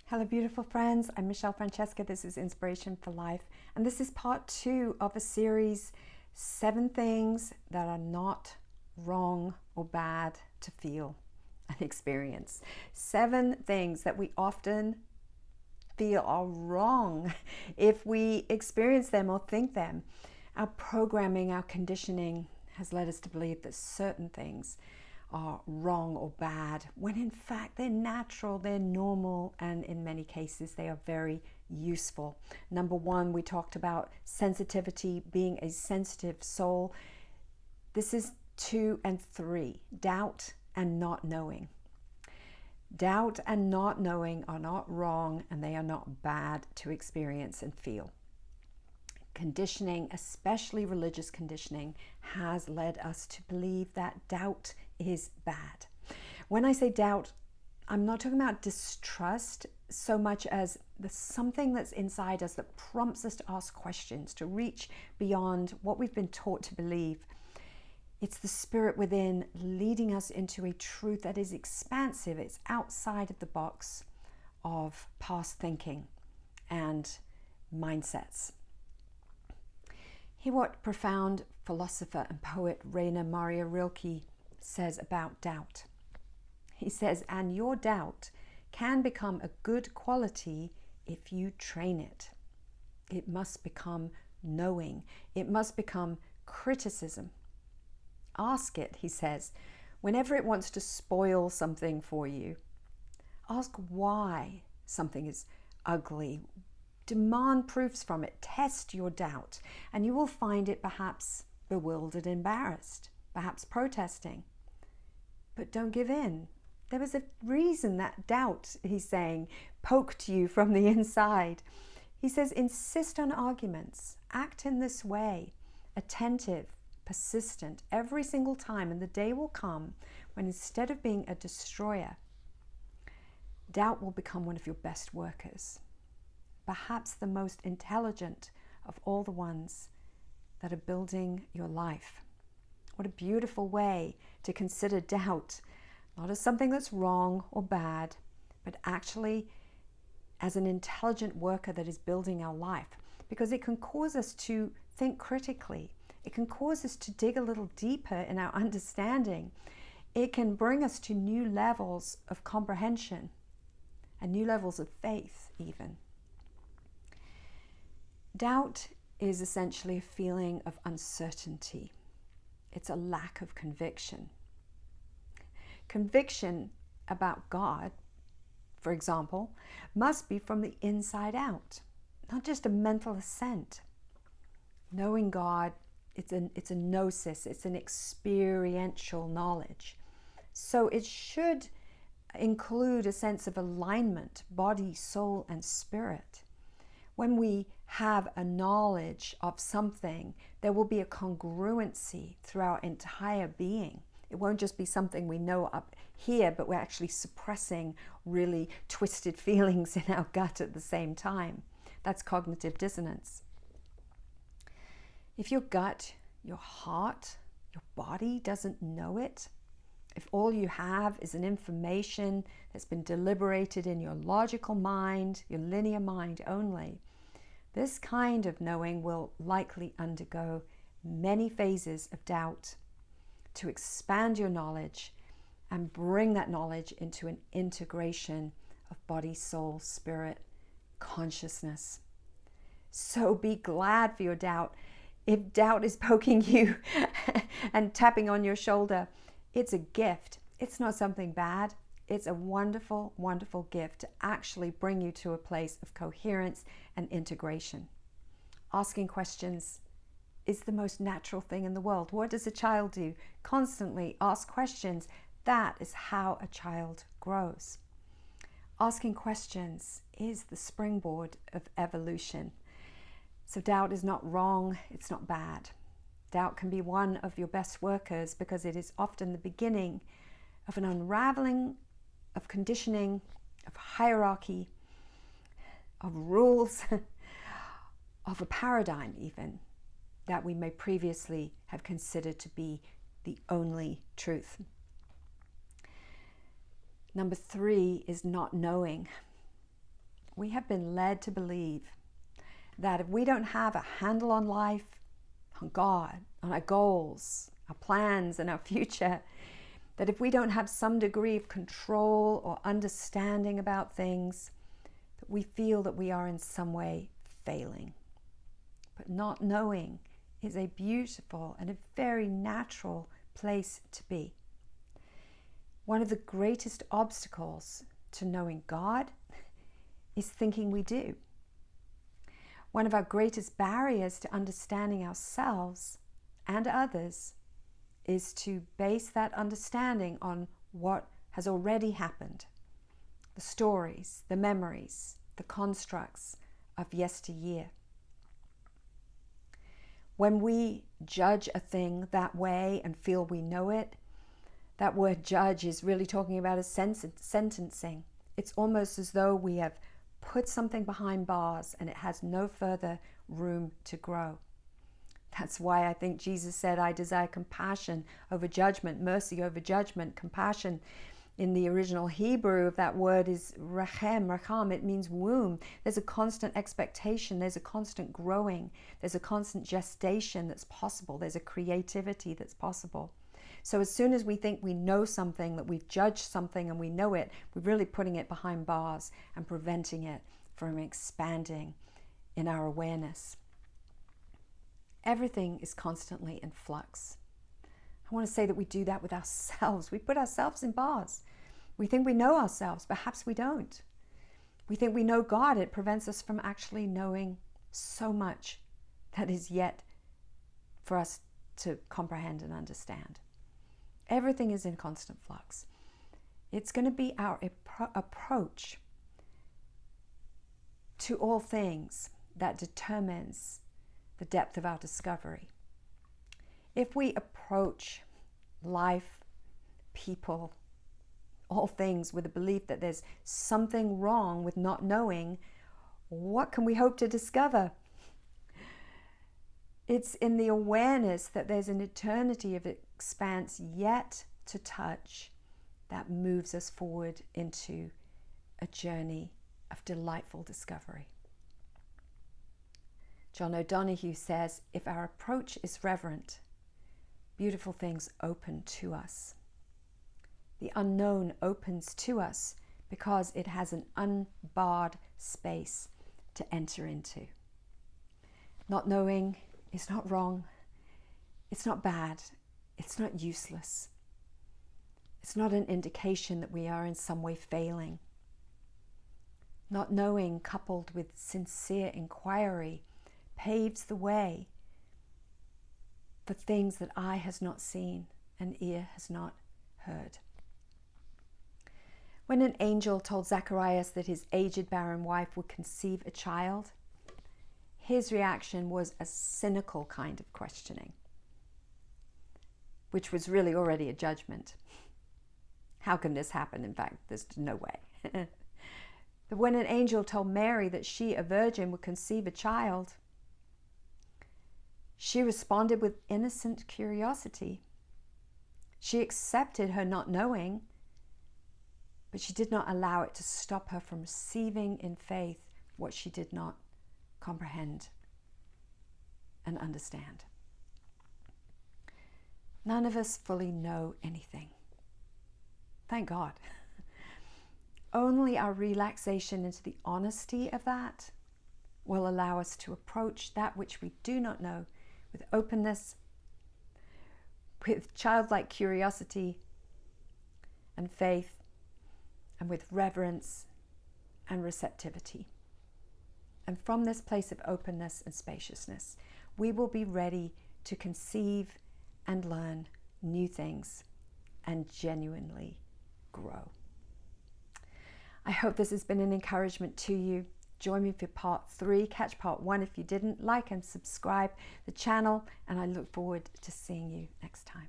Hello, beautiful friends. I'm Michelle Francesca. This is Inspiration for Life, and this is part 2 of a series, 7 things that are not wrong or bad to feel and experience. 7 things that we often feel are wrong if we experience them or think them. Our programming, our conditioning has led us to believe that certain things are wrong or bad, when in fact they're natural, they're normal, and in many cases they are very useful. Number 1, we talked about sensitivity, being a sensitive soul. This is 2 and 3, doubt and not knowing. Doubt and not knowing are not wrong, and they are not bad to experience and feel. Conditioning, especially religious conditioning, has led us to believe that doubt is bad. When I say doubt, I'm not talking about distrust so much as something that's inside us that prompts us to ask questions, to reach beyond what we've been taught to believe. It's the spirit within leading us into a truth that is expansive. It's outside of the box of past thinking and mindsets. Hear what profound philosopher and poet Rainer Maria Rilke says about doubt. He says, "And your doubt can become a good quality if you train it. It must become knowing. It must become criticism. Ask it," he says, "whenever it wants to spoil something for you. Ask why something is ugly. Demand proofs from it. Test your doubt, and you will find it perhaps bewildered, embarrassed, perhaps protesting. But don't give in. There was a reason that doubt," he's saying, poked you from the inside. He says, insist on arguments. Act in this way, attentive, persistent, every single time, and the day will come when instead of being a destroyer, doubt will become one of your best workers. Perhaps the most intelligent of all the ones that are building your life. What a beautiful way to consider doubt, not as something that's wrong or bad, but actually as an intelligent worker that is building our life, because it can cause us to think critically. It can cause us to dig a little deeper in our understanding. It can bring us to new levels of comprehension and new levels of faith even. Doubt is essentially a feeling of uncertainty. It's a lack of conviction. Conviction about God, for example, must be from the inside out, not just a mental assent. Knowing God, it's a gnosis, it's an experiential knowledge. So it should include a sense of alignment, body, soul, and spirit. When we have a knowledge of something, there will be a congruency through our entire being. It won't just be something we know up here, but we're actually suppressing really twisted feelings in our gut at the same time. That's cognitive dissonance. If your gut, your heart, your body doesn't know it, if all you have is an information that's been deliberated in your logical mind, your linear mind only, this kind of knowing will likely undergo many phases of doubt to expand your knowledge and bring that knowledge into an integration of body, soul, spirit, consciousness. So be glad for your doubt. If doubt is poking you and tapping on your shoulder, it's a gift. It's not something bad. It's a wonderful, wonderful gift to actually bring you to a place of coherence and integration. Asking questions is the most natural thing in the world. What does a child do? Constantly ask questions. That is how a child grows. Asking questions is the springboard of evolution. So doubt is not wrong, it's not bad. Doubt can be one of your best workers because it is often the beginning of an unraveling of conditioning, of hierarchy, of rules, of a paradigm even, that we may previously have considered to be the only truth. Number 3 is not knowing. we have been led to believe that if we don't have a handle on life, on God, on our goals, our plans, and our future, that if we don't have some degree of control or understanding about things, that we feel that we are in some way failing. But not knowing is a beautiful and a very natural place to be. One of the greatest obstacles to knowing God is thinking we do. One of our greatest barriers to understanding ourselves and others is to base that understanding on what has already happened. The stories, the memories, the constructs of yesteryear. When we judge a thing that way and feel we know it, that word judge is really talking about a sentencing. It's almost as though we have put something behind bars and it has no further room to grow. That's why I think Jesus said, I desire compassion over judgment, mercy over judgment. Compassion in the original Hebrew of that word is racham. It means womb. There's a constant expectation. There's a constant growing. There's a constant gestation that's possible. There's a creativity that's possible. So as soon as we think we know something, that we've judged something and we know it, we're really putting it behind bars and preventing it from expanding in our awareness. Everything is constantly in flux. I want to say that we do that with ourselves. We put ourselves in bars. We think we know ourselves. Perhaps we don't. We think we know God. It prevents us from actually knowing so much that is yet for us to comprehend and understand. Everything is in constant flux. It's going to be our approach to all things that determines the depth of our discovery. If we approach life, people, all things with a belief that there's something wrong with not knowing, what can we hope to discover? It's in the awareness that there's an eternity of expanse yet to touch that moves us forward into a journey of delightful discovery. John O'Donohue says, if our approach is reverent, beautiful things open to us. The unknown opens to us because it has an unbarred space to enter into. Not knowing is not wrong. It's not bad. It's not useless. It's not an indication that we are in some way failing. Not knowing, coupled with sincere inquiry, paves the way for things that eye has not seen and ear has not heard. When an angel told Zacharias that his aged barren wife would conceive a child, his reaction was a cynical kind of questioning, which was really already a judgment. How can this happen? In fact, there's no way. But when an angel told Mary that she, a virgin, would conceive a child, she responded with innocent curiosity. She accepted her not knowing, but she did not allow it to stop her from receiving in faith what she did not comprehend and understand. None of us fully know anything. Thank God. Only our relaxation into the honesty of that will allow us to approach that which we do not know with openness, with childlike curiosity and faith, and with reverence and receptivity. And from this place of openness and spaciousness, we will be ready to conceive and learn new things and genuinely grow. I hope this has been an encouragement to you. Join me for part 3. Catch part 1 if you didn't. Like and subscribe the channel, and I look forward to seeing you next time.